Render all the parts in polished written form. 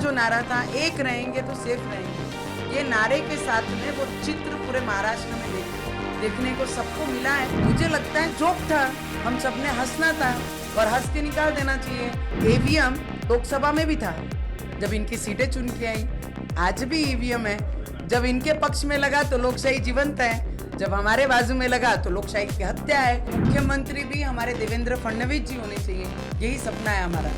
जो नारा था, एक रहेंगे तो सेफ रहेंगे, ये नारे के साथ में वो चित्र पूरे महाराष्ट्र में देखने को सबको मिला है। मुझे लगता है जोक था, हम सबने हंसना था और हंस के निकाल देना चाहिए। ईवीएम लोकसभा में भी था जब इनकी सीटें चुन के आई, आज भी ईवीएम है। जब इनके पक्ष में लगा तो लोकशाही जीवंत है, जब हमारे बाजू में लगा तो लोकशाही की हत्या है। मुख्यमंत्री भी हमारे देवेंद्र फडणवीस जी होने चाहिए, यही सपना है हमारा।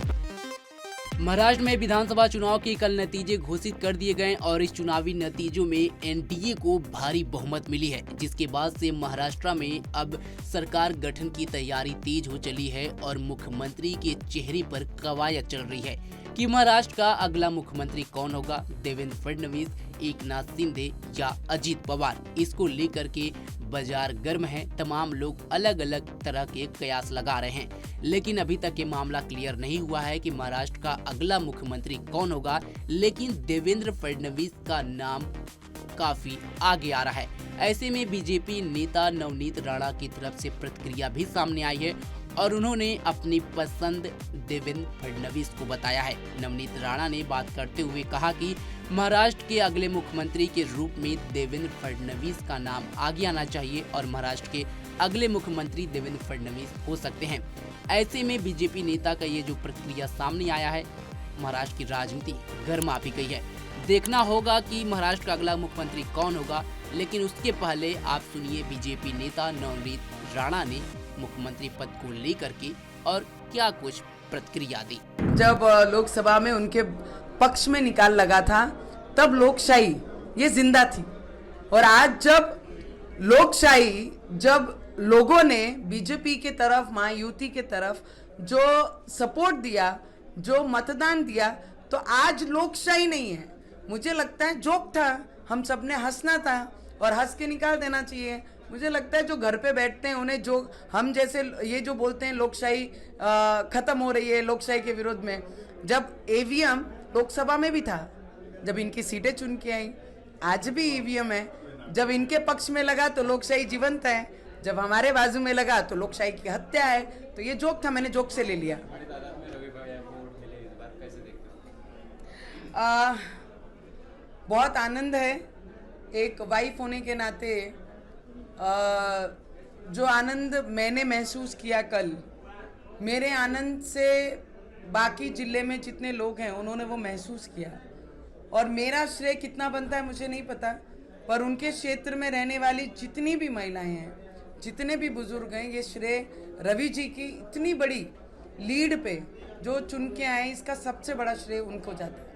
महाराष्ट्र में विधानसभा चुनाव के कल नतीजे घोषित कर दिए गए और इस चुनावी नतीजों में एनडीए को भारी बहुमत मिली है, जिसके बाद से महाराष्ट्र में अब सरकार गठन की तैयारी तेज हो चली है और मुख्यमंत्री के चेहरे पर कवायद चल रही है कि महाराष्ट्र का अगला मुख्यमंत्री कौन होगा, देवेंद्र फडणवीस, एकनाथ शिंदे या अजित पवार। इसको लेकर के बाजार गर्म है, तमाम लोग अलग अलग तरह के कयास लगा रहे हैं, लेकिन अभी तक ये मामला क्लियर नहीं हुआ है कि महाराष्ट्र का अगला मुख्यमंत्री कौन होगा। लेकिन देवेंद्र फडणवीस का नाम काफी आगे आ रहा है। ऐसे में बीजेपी नेता नवनीत राणा की तरफ से प्रतिक्रिया भी सामने आई है और उन्होंने अपनी पसंद देवेंद्र फडणवीस को बताया है। नवनीत राणा ने बात करते हुए कहा कि महाराष्ट्र के अगले मुख्यमंत्री के रूप में देवेंद्र फडणवीस का नाम आगे आना चाहिए और महाराष्ट्र के अगले मुख्यमंत्री देवेंद्र फडणवीस हो सकते हैं। ऐसे में बीजेपी नेता का ये जो प्रतिक्रिया सामने आया है, महाराष्ट्र की राजनीति गर्मा भी गई है। देखना होगा कि महाराष्ट्र का अगला मुख्यमंत्री कौन होगा, लेकिन उसके पहले आप सुनिए बीजेपी नेता नवनीत राणा ने मुख्यमंत्री पद को लेकर के और क्या कुछ प्रतिक्रिया दी। जब लोकसभा में उनके पक्ष में निकाल लगा था तब लोकशाही ये जिंदा थी, और आज जब लोगों ने बीजेपी के तरफ, महायुति के तरफ जो सपोर्ट दिया, जो मतदान दिया, तो आज लोकशाही नहीं है। मुझे लगता है जोक था, हम सबने हंसना था और हंस के निकाल देना चाहिए। मुझे लगता है जो घर पे बैठते हैं उन्हें, जो हम जैसे ये जो बोलते हैं लोकशाही खत्म हो रही है, लोकशाही के विरोध में, जब ईवीएम लोकसभा में भी था जब इनकी सीटें चुन के आई, आज भी ईवीएम है। जब इनके पक्ष में लगा तो लोकशाही जीवंत है, जब हमारे बाजू में लगा तो लोकशाही की हत्या है। तो ये जोक था, मैंने जोक से ले लिया। बहुत आनंद है, एक वाइफ होने के नाते जो आनंद मैंने महसूस किया कल, मेरे आनंद से बाकी जिले में जितने लोग हैं उन्होंने वो महसूस किया। और मेरा श्रेय कितना बनता है मुझे नहीं पता, पर उनके क्षेत्र में रहने वाली जितनी भी महिलाएं हैं, जितने भी बुजुर्ग हैं, ये श्रेय रवि जी की इतनी बड़ी लीड पे जो चुन के आए, इसका सबसे बड़ा श्रेय उनको जाता है।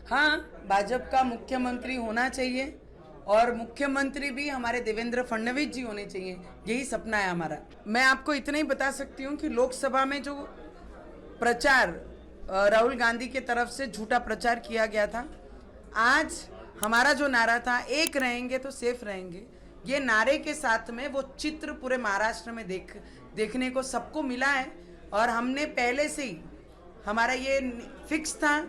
हाँ, भाजपा का मुख्यमंत्री होना चाहिए और मुख्यमंत्री भी हमारे देवेंद्र फडणवीस जी होने चाहिए, यही सपना है हमारा। मैं आपको इतना ही बता सकती हूँ कि लोकसभा में जो प्रचार राहुल गांधी के तरफ से झूठा प्रचार किया गया था, आज हमारा जो नारा था, एक रहेंगे तो सेफ रहेंगे, ये नारे के साथ में वो चित्र पूरे महाराष्ट्र में देखने को सबको मिला है। और हमने पहले से ही, हमारा ये फिक्स था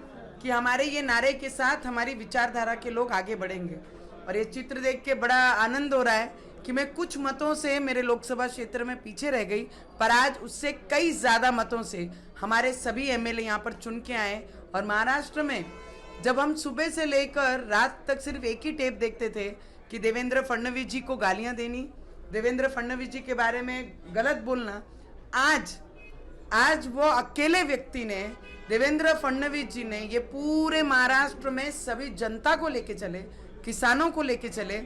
कि हमारे ये नारे के साथ हमारी विचारधारा के लोग आगे बढ़ेंगे। और ये चित्र देख के बड़ा आनंद हो रहा है कि मैं कुछ मतों से मेरे लोकसभा क्षेत्र में पीछे रह गई, पर आज उससे कई ज़्यादा मतों से हमारे सभी एमएलए यहाँ पर चुन के आए। और महाराष्ट्र में जब हम सुबह से लेकर रात तक सिर्फ एक ही टेप देखते थे कि देवेंद्र फडणवीस जी को गालियाँ देनी, देवेंद्र फडणवीस जी के बारे में गलत बोलना, आज वो अकेले व्यक्ति ने, देवेंद्र फडणवीस जी ने, ये पूरे महाराष्ट्र में सभी जनता को लेके चले, किसानों को लेके चले,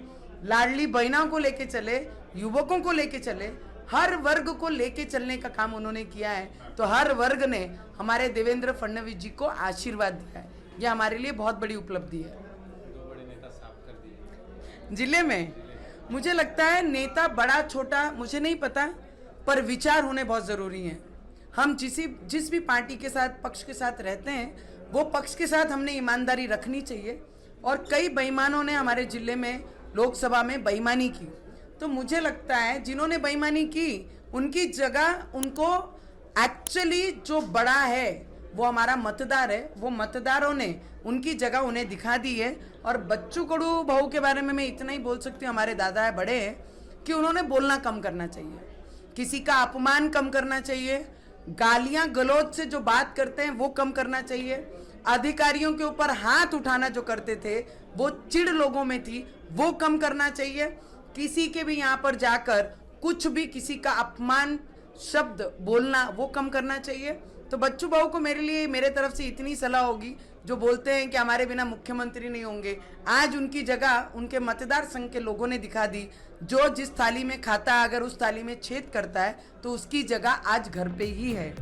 लाडली बहनों को लेके चले, युवकों को लेके चले, हर वर्ग को लेके चलने का काम उन्होंने किया है। तो हर वर्ग ने हमारे देवेंद्र फडणवीस जी को आशीर्वाद दिया है, यह हमारे लिए बहुत बड़ी उपलब्धि है। 2 बड़े नेता साफ कर दिए जिले में। मुझे लगता है नेता बड़ा छोटा मुझे नहीं पता, पर विचार होने बहुत ज़रूरी हैं। हम जिस भी पार्टी के साथ, पक्ष के साथ रहते हैं, वो पक्ष के साथ हमने ईमानदारी रखनी चाहिए। और कई बेईमानों ने हमारे जिले में लोकसभा में बेईमानी की, तो मुझे लगता है जिन्होंने बेईमानी की उनकी जगह, उनको एक्चुअली जो बड़ा है वो हमारा मतदार है, वो मतदारों ने उनकी जगह उन्हें दिखा दी है। और बच्चू कडू भाऊ के बारे में मैं इतना ही बोल सकती हूँ, हमारे दादा है, बड़े हैं, कि उन्होंने बोलना कम करना चाहिए, किसी का अपमान कम करना चाहिए, गालियां गलौज से जो बात करते हैं वो कम करना चाहिए। अधिकारियों के ऊपर हाथ उठाना जो करते थे वो चिढ़ लोगों में थी, वो कम करना चाहिए। किसी के भी यहाँ पर जाकर कुछ भी किसी का अपमान शब्द बोलना वो कम करना चाहिए। तो बच्चू भाऊ को मेरे तरफ से इतनी सलाह होगी, जो बोलते हैं कि हमारे बिना मुख्यमंत्री नहीं होंगे, आज उनकी जगह उनके मतदार संघ के लोगों ने दिखा दी। जो जिस थाली में खाता है, अगर उस थाली में छेद करता है तो उसकी जगह आज घर पे ही है।